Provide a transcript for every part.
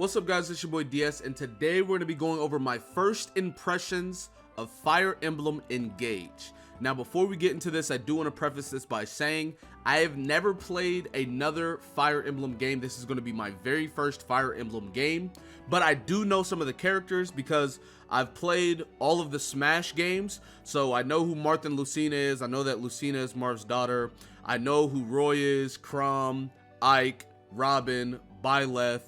What's up guys, it's your boy DS, and today we're going to be going over my first impressions of Fire Emblem Engage. Now before we get into this, I do want to preface this by saying I have never played another Fire Emblem game. This is going to be my very first Fire Emblem game, but I do know some of the characters because I've played all of the Smash games, so I know who Marth and Lucina is. I know that Lucina is Marth's daughter. I know who Roy is, Chrom, Ike, Robin, Byleth.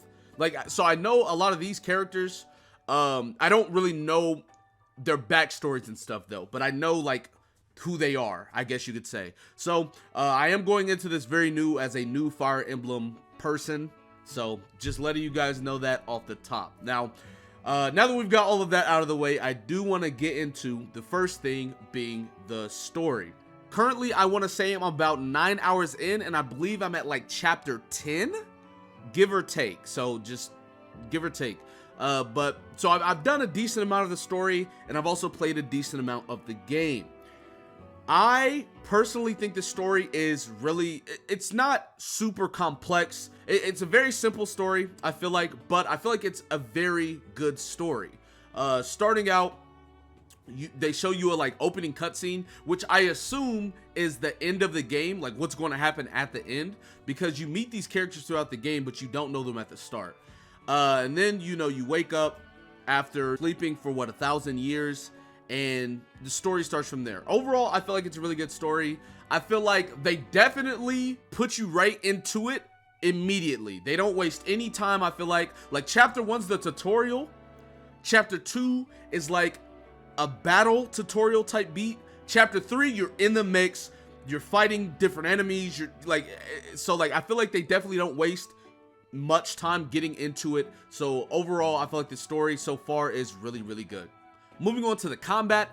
So I know a lot of these characters. I don't really know their backstories and stuff though, but I know like who they are, I guess you could say. So I am going into this very new as a new Fire Emblem person. So just letting you guys know that off the top. Now that we've got all of that out of the way, I do want to get into the first thing being the story. Currently, I want to say I'm about 9 hours in, and I believe I'm at like chapter 10. Give or take, so just give or take. So I've done a decent amount of the story, and I've also played a decent amount of the game. I personally think the story is really, it's not super complex. It's a very simple story, I feel like, but I feel like it's a very good story. Starting out, they show you a like opening cutscene, which I assume is the end of the game, like what's going to happen at the end, because you meet these characters throughout the game, but you don't know them at the start. And then you wake up after sleeping for what, 1,000 years, and the story starts from there. Overall, I feel like it's a really good story. I feel like they definitely put you right into it immediately. They don't waste any time. I feel like chapter 1's the tutorial, chapter 2 is like a battle tutorial type beat, chapter 3 you're in the mix, you're fighting different enemies, you're like, so like I feel like they definitely don't waste much time getting into it. So overall, I feel like the story so far is really good. Moving on to the combat,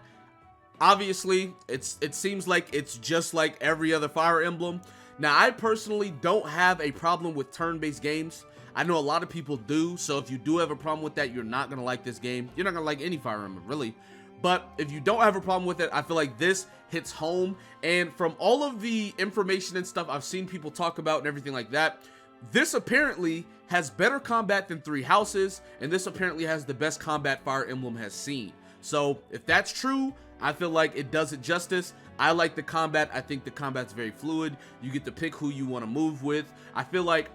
obviously it seems like it's just like every other Fire Emblem. Now I personally don't have a problem with turn-based games. I know a lot of people do, so if you do have a problem with that, you're not gonna like this game. You're not gonna like any Fire Emblem, really. But if you don't have a problem with it, I feel like this hits home. And from all of the information and stuff I've seen people talk about and everything like that, this apparently has better combat than Three Houses, and this apparently has the best combat Fire Emblem has seen. So if that's true, I feel like it does it justice. I like the combat. I think the combat's very fluid. You get to pick who you want to move with. I feel like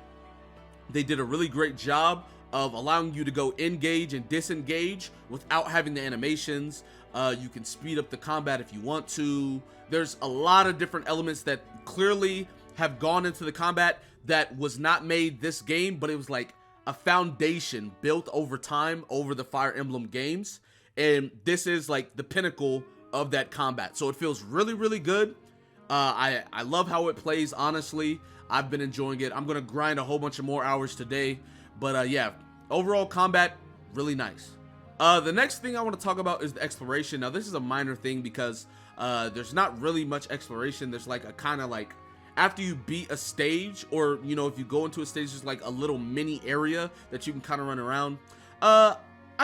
they did a really great job of allowing you to go engage and disengage without having the animations. You can speed up the combat if you want to. There's a lot of different elements that clearly have gone into the combat that was not made this game, but it was like a foundation built over time over the Fire Emblem games, and this is like the pinnacle of that combat. So it feels really good. I love how it plays. Honestly, I've been enjoying it. I'm gonna grind a whole bunch of more hours today, but yeah, overall combat really nice. The next thing I want to talk about is the exploration. Now this is a minor thing because there's not really much exploration. There's like a kind of like, after you beat a stage, or if you go into a stage, there's like a little mini area that you can kind of run around. I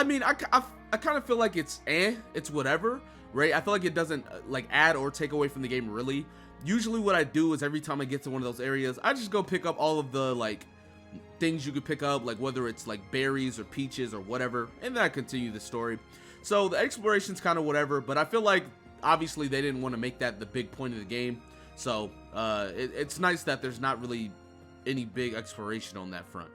mean, I kind of feel like it's whatever, right? I feel like it doesn't like add or take away from the game really. Usually what I do is every time I get to one of those areas, I just go pick up all of the like things you could pick up, like whether it's like berries or peaches or whatever, and then I continue the story. So the exploration's kind of whatever, but I feel like obviously they didn't want to make that the big point of the game. So it's nice that there's not really any big exploration on that front.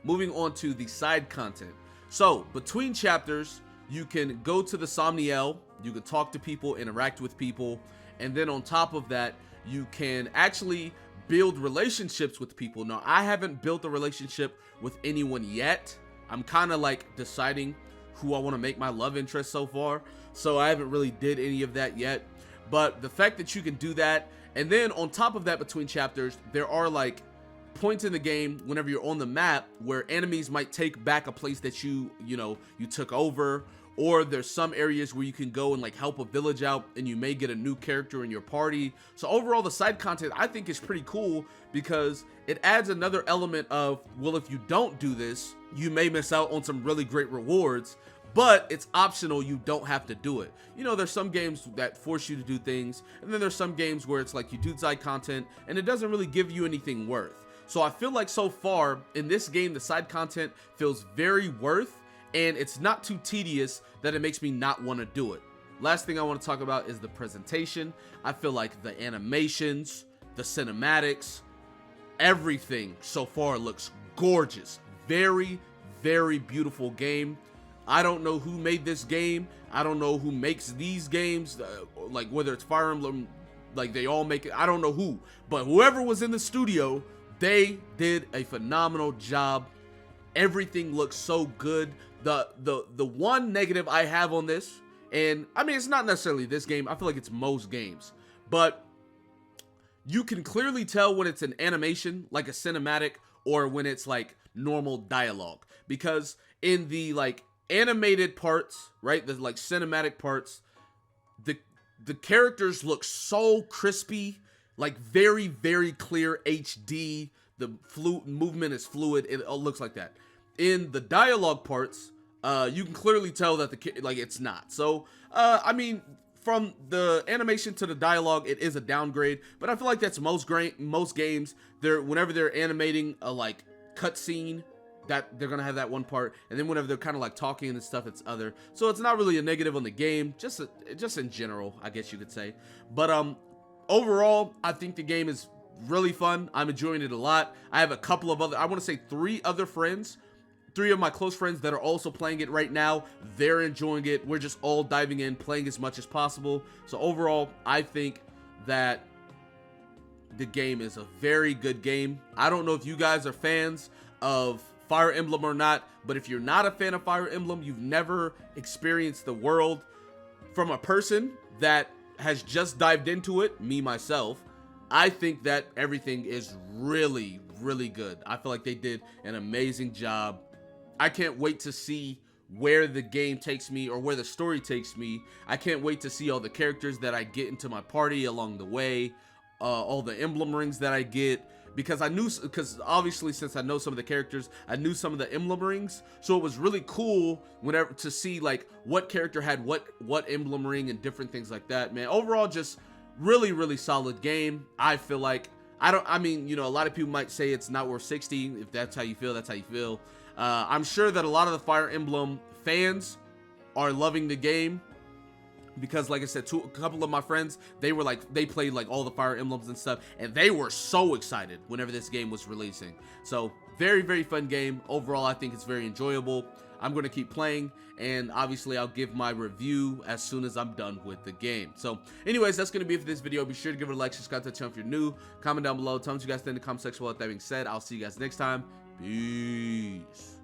Moving on to the side content. So between chapters, you can go to the Somniel, you can talk to people, interact with people, and then on top of that, you can actually build relationships with people. Now, I haven't built a relationship with anyone yet. I'm kind of like deciding who I want to make my love interest so far, so I haven't really did any of that yet. But the fact that you can do that, and then on top of that, between chapters, there are like points in the game whenever you're on the map where enemies might take back a place that you took over, or there's some areas where you can go and like help a village out and you may get a new character in your party. So overall, the side content I think is pretty cool because it adds another element of, well, if you don't do this, you may miss out on some really great rewards, but it's optional. You don't have to do it. There's some games that force you to do things, and then there's some games where it's like you do side content and it doesn't really give you anything worth. So I feel like so far in this game, the side content feels very worth, and it's not too tedious that it makes me not want to do it. Last thing I want to talk about is the presentation. I feel like the animations, the cinematics, everything so far looks gorgeous. Very, very beautiful game. I don't know who made this game. I don't know who makes these games, like whether it's Fire Emblem, like they all make it. I don't know who, but whoever was in the studio, they did a phenomenal job. Everything looks so good. The one negative I have on this, and I mean, it's not necessarily this game, I feel like it's most games, but you can clearly tell when it's an animation, like a cinematic, or when it's like normal dialogue, because in the like animated parts, right, the like cinematic parts, the characters look so crispy, like very, very clear HD. The movement is fluid. It all looks like that. In the dialogue parts, you can clearly tell that it's not. So, I mean, from the animation to the dialogue, it is a downgrade. But I feel like that's most games. Whenever they're animating a like cutscene, that they're gonna have that one part, and then whenever they're kind of like talking and stuff, it's other. So it's not really a negative on the game, just in general, I guess you could say. But overall, I think the game is really fun. I'm enjoying it a lot. I have a couple of I want to say 3 other friends, 3 of my close friends that are also playing it right now. They're enjoying it. We're just all diving in, playing as much as possible. So overall, I think that the game is a very good game. I don't know if you guys are fans of Fire Emblem or not, but if you're not a fan of Fire Emblem, you've never experienced the world from a person that has just dived into it, me myself, I think that everything is really, really good. I feel like they did an amazing job. I can't wait to see where the game takes me, or where the story takes me. I can't wait to see all the characters that I get into my party along the way, all the emblem rings that I get, because obviously, since I know some of the characters, I knew some of the emblem rings, so it was really cool whenever to see like what character had what emblem ring and different things like that. Man, overall, just really, really solid game. I feel like I mean, you know, a lot of people might say it's not worth 60. If that's how you feel, that's how you feel. I'm sure that a lot of the Fire Emblem fans are loving the game, because like I said, a couple of my friends, they played like all the Fire Emblems and stuff, and they were so excited whenever this game was releasing. So very, very fun game. Overall, I think it's very enjoyable. I'm going to keep playing, and obviously I'll give my review as soon as I'm done with the game. So anyways, that's going to be it for this video. Be sure to give it a like, subscribe to the channel if you're new, comment down below, tell me what you guys think in the comment section. With that being said, I'll see you guys next time. Peace.